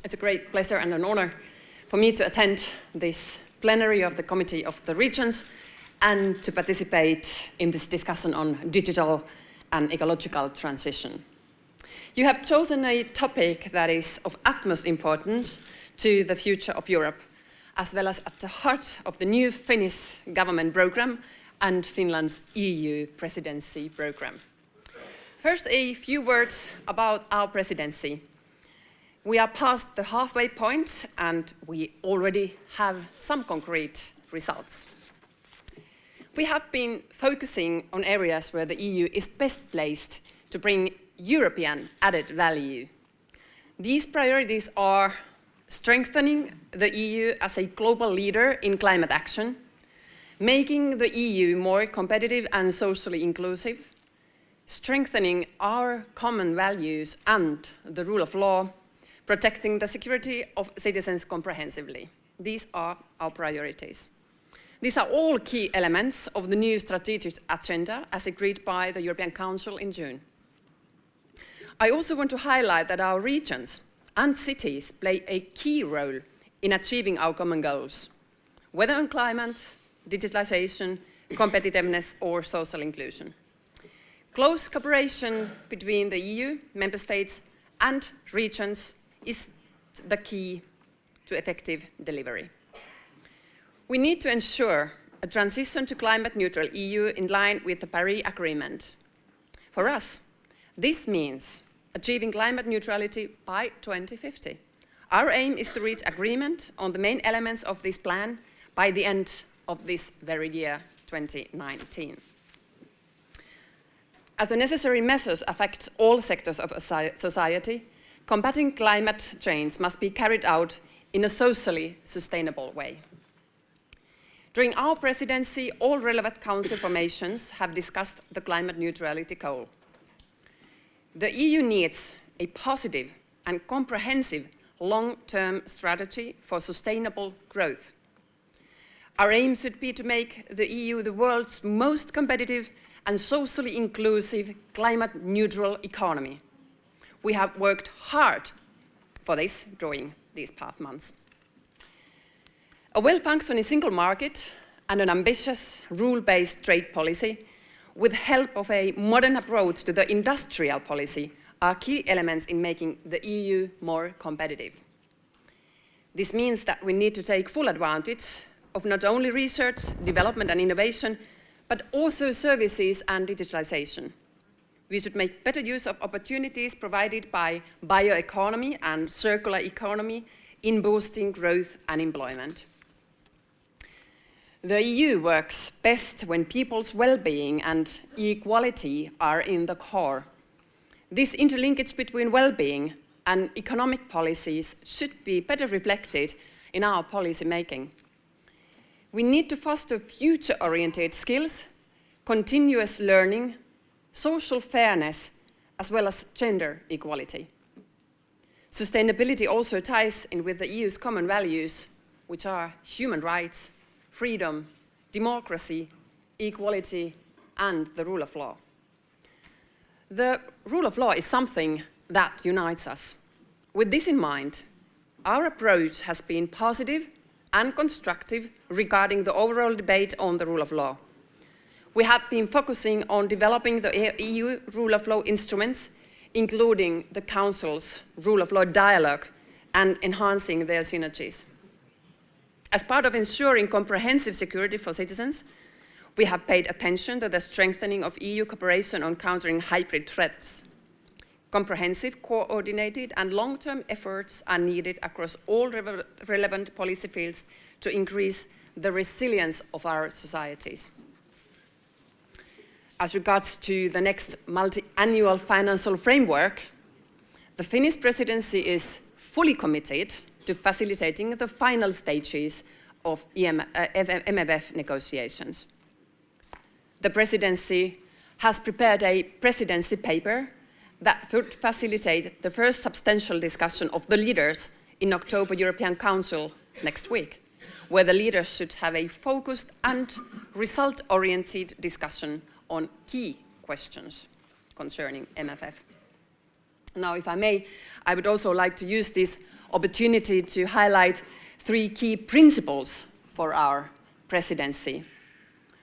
It's a great pleasure and an honor for me to attend this plenary of the Committee of the Regions and to participate in this discussion on digital and ecological transition. You have chosen a topic that is of utmost importance to the future of Europe, as well as at the heart of the new Finnish government program and Finland's EU presidency program. First, a few words about our presidency. We are past the halfway point and we already have some concrete results. We have been focusing on areas where the EU is best placed to bring European added value. These priorities are strengthening the EU as a global leader in climate action, making the EU more competitive and socially inclusive, strengthening our common values and the rule of law, protecting the security of citizens comprehensively. These are our priorities. These are all key elements of the new strategic agenda as agreed by the European Council in June. I also want to highlight that our regions and cities play a key role in achieving our common goals, whether on climate, digitalization, competitiveness, or social inclusion. Close cooperation between the EU, member states, and regions is the key to effective delivery. We need to ensure a transition to climate neutral EU in line with the Paris Agreement. For us, this means achieving climate neutrality by 2050. Our aim is to reach agreement on the main elements of this plan by the end of this very year, 2019. As the necessary measures affect all sectors of society, combating climate change must be carried out in a socially sustainable way. During our presidency, all relevant council formations have discussed the climate neutrality goal. The EU needs a positive and comprehensive long-term strategy for sustainable growth. Our aim should be to make the EU the world's most competitive and socially inclusive climate neutral economy. We have worked hard for this during these past months. A well-functioning single market and an ambitious rule-based trade policy with help of a modern approach to the industrial policy are key elements in making the EU more competitive. This means that we need to take full advantage of not only research, development and innovation, but also services and digitalization. We should make better use of opportunities provided by bioeconomy and circular economy in boosting growth and employment. The EU works best when people's well-being and equality are in the core. This interlinkage between well-being and economic policies should be better reflected in our policy making. We need to foster future-oriented skills, continuous learning, social fairness, as well as gender equality. Sustainability also ties in with the EU's common values, which are human rights, freedom, democracy, equality, and the rule of law. The rule of law is something that unites us. With this in mind, our approach has been positive and constructive regarding the overall debate on the rule of law. We have been focusing on developing the EU rule of law instruments, including the Council's rule of law dialogue and enhancing their synergies. As part of ensuring comprehensive security for citizens, we have paid attention to the strengthening of EU cooperation on countering hybrid threats. Comprehensive, coordinated and long-term efforts are needed across all relevant policy fields to increase the resilience of our societies. As regards to the next multi-annual financial framework, the Finnish presidency is fully committed to facilitating the final stages of MFF negotiations. The presidency has prepared a presidency paper that would facilitate the first substantial discussion of the leaders in October European Council next week, where the leaders should have a focused and result-oriented discussion on key questions concerning MFF. Now, if I may, I would also like to use this opportunity to highlight 3 key principles for our presidency.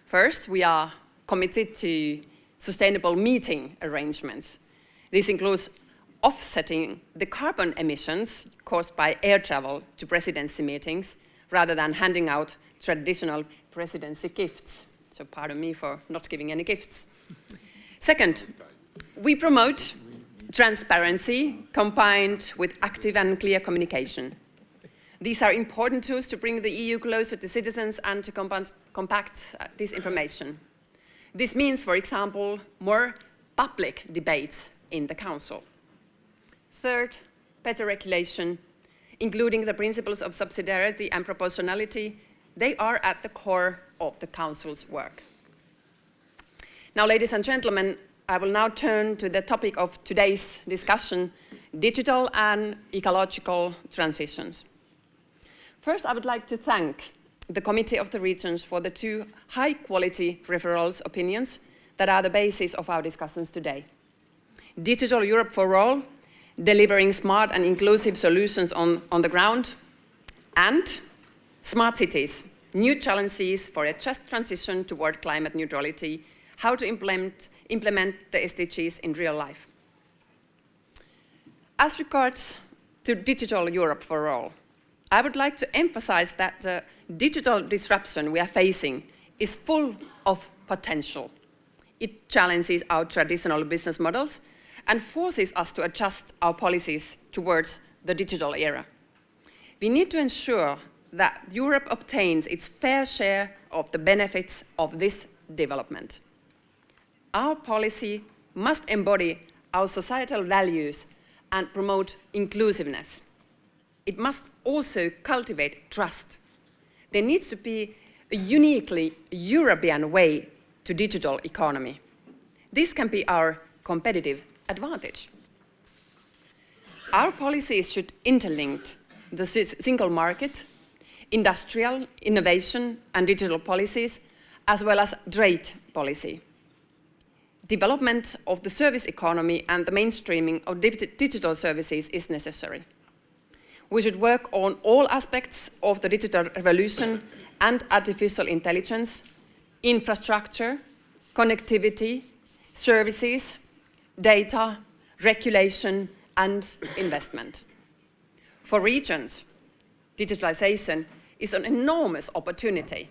First, we are committed to sustainable meeting arrangements. This includes offsetting the carbon emissions caused by air travel to presidency meetings rather than handing out traditional presidency gifts. So pardon me for not giving any gifts. Second, we promote transparency combined with active and clear communication. These are important tools to bring the EU closer to citizens and to compact disinformation. This means, for example, more public debates in the Council. Third, better regulation, including the principles of subsidiarity and proportionality. They are at the core of the Council's work. Now, ladies and gentlemen, I will now turn to the topic of today's discussion, digital and ecological transitions. First, I would like to thank the Committee of the Regions for the 2 high-quality referrals opinions that are the basis of our discussions today. Digital Europe for All, delivering smart and inclusive solutions on the ground, and smart cities, new challenges for a just transition toward climate neutrality, how to implement the SDGs in real life. As regards to Digital Europe for All, I would like to emphasize that the digital disruption we are facing is full of potential. It challenges our traditional business models and forces us to adjust our policies towards the digital era. We need to ensure that Europe obtains its fair share of the benefits of this development. Our policy must embody our societal values and promote inclusiveness. It must also cultivate trust. There needs to be a uniquely European way to digital economy. This can be our competitive advantage. Our policies should interlink the single market, industrial, innovation, and digital policies, as well as trade policy. Development of the service economy and the mainstreaming of digital services is necessary. We should work on all aspects of the digital revolution and artificial intelligence, infrastructure, connectivity, services, data, regulation, and investment. For regions, digitalization is an enormous opportunity.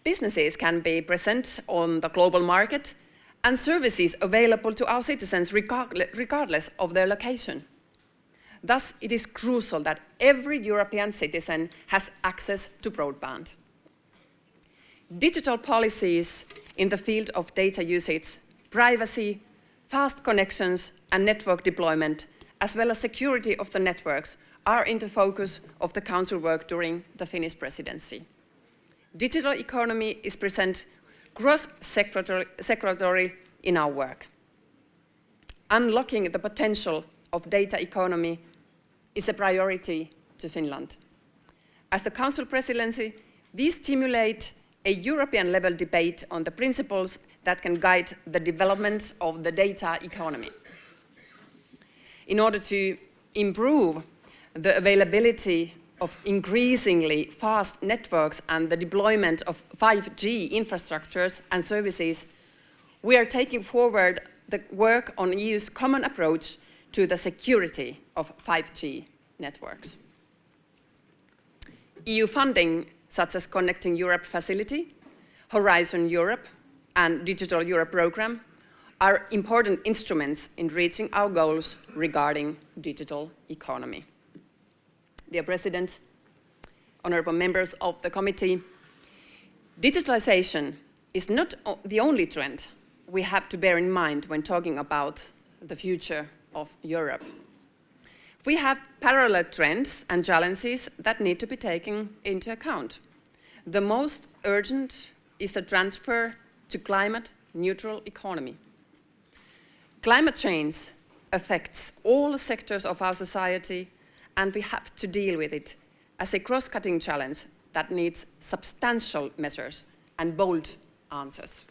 Businesses can be present on the global market and services available to our citizens regardless of their location. Thus, it is crucial that every European citizen has access to broadband. Digital policies in the field of data usage, privacy, fast connections, and network deployment, as well as security of the networks, are in the focus of the Council work during the Finnish presidency. Digital economy is present cross-sectorally in our work. Unlocking the potential of data economy is a priority to Finland. As the Council presidency, we stimulate a European-level debate on the principles that can guide the development of the data economy. In order to improve the availability of increasingly fast networks and the deployment of 5G infrastructures and services, we are taking forward the work on the EU's common approach to the security of 5G networks. EU funding, such as Connecting Europe Facility, Horizon Europe, and Digital Europe Programme, are important instruments in reaching our goals regarding digital economy. Dear President, honourable members of the committee, digitalization is not the only trend we have to bear in mind when talking about the future of Europe. We have parallel trends and challenges that need to be taken into account. The most urgent is the transfer to climate-neutral economy. Climate change affects all sectors of our society, and we have to deal with it as a cross-cutting challenge that needs substantial measures and bold answers.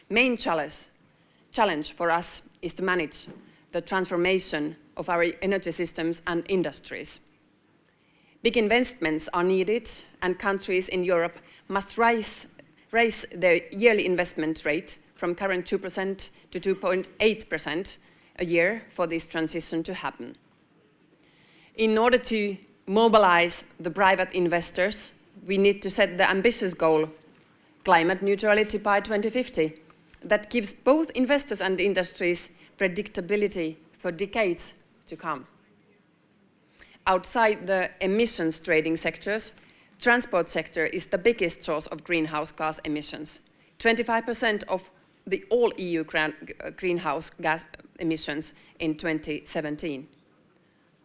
Main challenge for us is to manage the transformation of our energy systems and industries. Big investments are needed, and countries in Europe must raise their yearly investment rate from current 2% to 2.8% a year for this transition to happen. In order to mobilize the private investors, we need to set the ambitious goal, climate neutrality by 2050, that gives both investors and industries predictability for decades to come. Outside the emissions trading sectors, transport sector is the biggest source of greenhouse gas emissions. 25% of the all EU greenhouse gas emissions in 2017.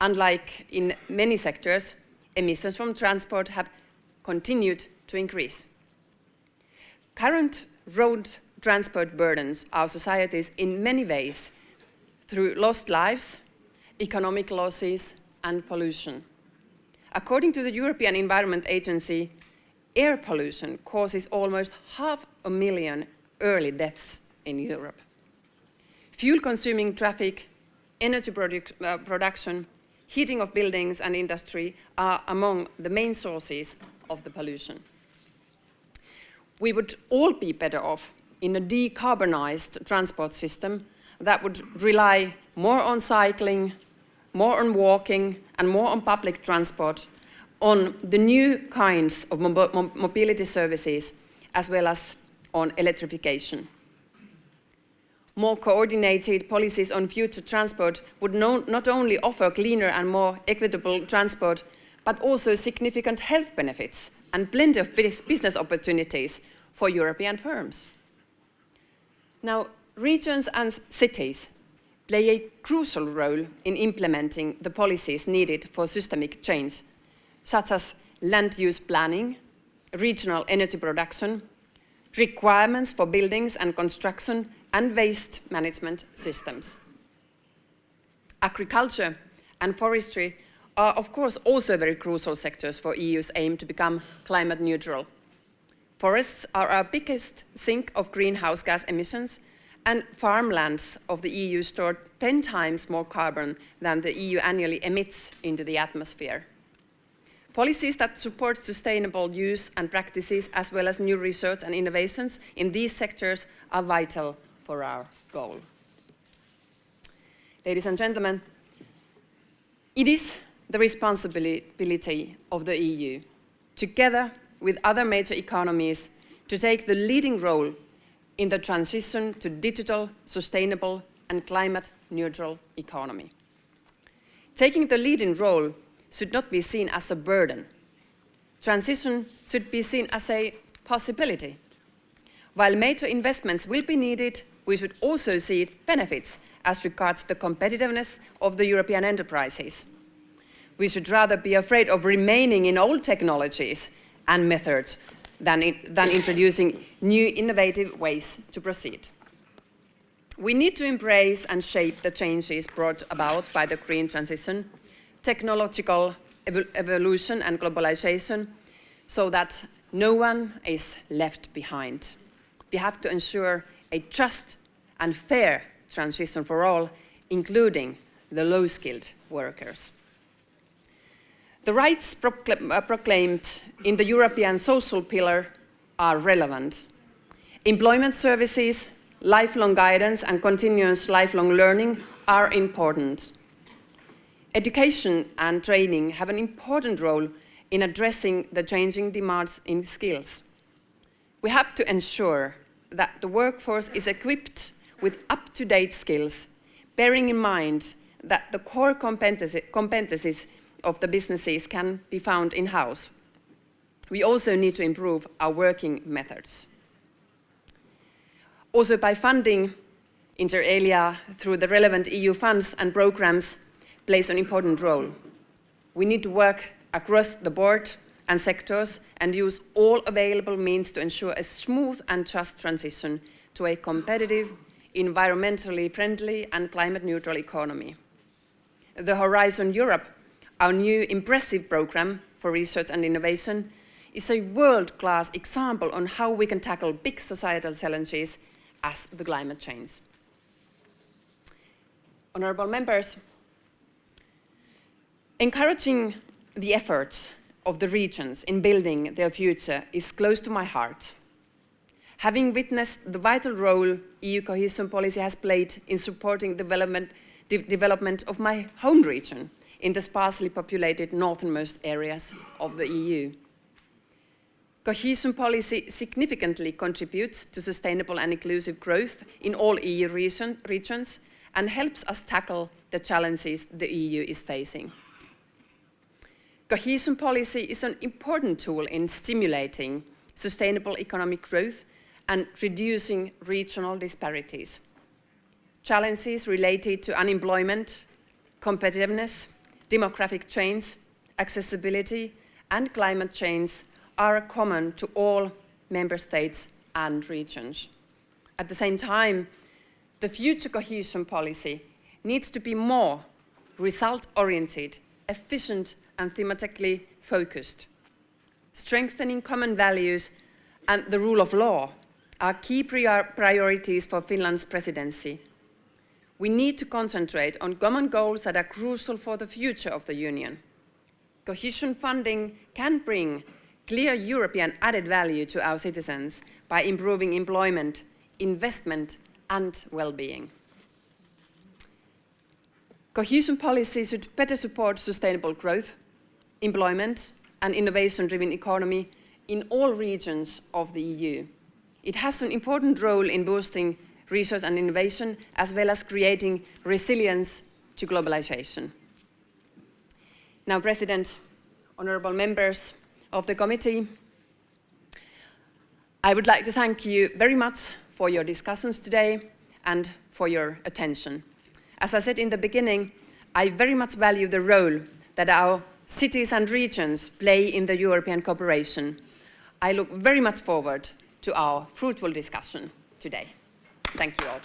Unlike in many sectors, emissions from transport have continued to increase. Current road transport burdens our societies in many ways through lost lives, economic losses, and pollution. According to the European Environment Agency, air pollution causes almost 500,000 early deaths in Europe. Fuel-consuming traffic, energy production, heating of buildings and industry are among the main sources of the pollution. We would all be better off in a decarbonized transport system that would rely more on cycling, more on walking, and more on public transport, on the new kinds of mobility services, as well as on electrification. More coordinated policies on future transport would not only offer cleaner and more equitable transport, but also significant health benefits and plenty of business opportunities for European firms. Now, regions and cities play a crucial role in implementing the policies needed for systemic change, such as land use planning, regional energy production, requirements for buildings and construction, and waste management systems. Agriculture and forestry are, of course, also very crucial sectors for EU's aim to become climate neutral. Forests are our biggest sink of greenhouse gas emissions, and farmlands of the EU store 10 times more carbon than the EU annually emits into the atmosphere. Policies that support sustainable use and practices, as well as new research and innovations in these sectors, are vital for our goal. Ladies and gentlemen, it is the responsibility of the EU, together with other major economies, to take the leading role in the transition to digital, sustainable, and climate-neutral economy. Taking the leading role should not be seen as a burden. Transition should be seen as a possibility. While major investments will be needed, we should also see benefits as regards the competitiveness of the European enterprises. We should rather be afraid of remaining in old technologies and methods than introducing new innovative ways to proceed. We need to embrace and shape the changes brought about by the green transition, technological evolution and globalization, so that no one is left behind. We have to ensure a just and fair transition for all, including the low-skilled workers. The rights proclaimed in the European social pillar are relevant. Employment services, lifelong guidance, and continuous lifelong learning are important. Education and training have an important role in addressing the changing demands in skills. We have to ensure that the workforce is equipped with up-to-date skills, bearing in mind that the core competencies of the businesses can be found in-house. We also need to improve our working methods. Also, by funding inter alia through the relevant EU funds and programs plays an important role. We need to work across the board and sectors and use all available means to ensure a smooth and just transition to a competitive, environmentally friendly and climate neutral economy. The Horizon Europe, our new impressive program for research and innovation, is a world-class example on how we can tackle big societal challenges as the climate change. Honourable members, Encouraging the efforts of the regions in building their future is close to my heart. Having witnessed the vital role EU cohesion policy has played in supporting development of my home region in the sparsely populated northernmost areas of the EU. Cohesion policy significantly contributes to sustainable and inclusive growth in all EU regions and helps us tackle the challenges the EU is facing. Cohesion policy is an important tool in stimulating sustainable economic growth and reducing regional disparities. Challenges related to unemployment, competitiveness, demographic change, accessibility, and climate change are common to all member states and regions. At the same time, the future cohesion policy needs to be more result-oriented, efficient, and thematically focused. Strengthening common values and the rule of law are key priorities for Finland's presidency. We need to concentrate on common goals that are crucial for the future of the Union. Cohesion funding can bring clear European added value to our citizens by improving employment, investment, and well-being. Cohesion policy should better support sustainable growth, employment, and innovation-driven economy in all regions of the EU. It has an important role in boosting research and innovation, as well as creating resilience to globalization. Now, President, honorable members of the committee, I would like to thank you very much for your discussions today and for your attention. As I said in the beginning, I very much value the role that our cities and regions play in the European cooperation. I look very much forward to our fruitful discussion today. Thank you all.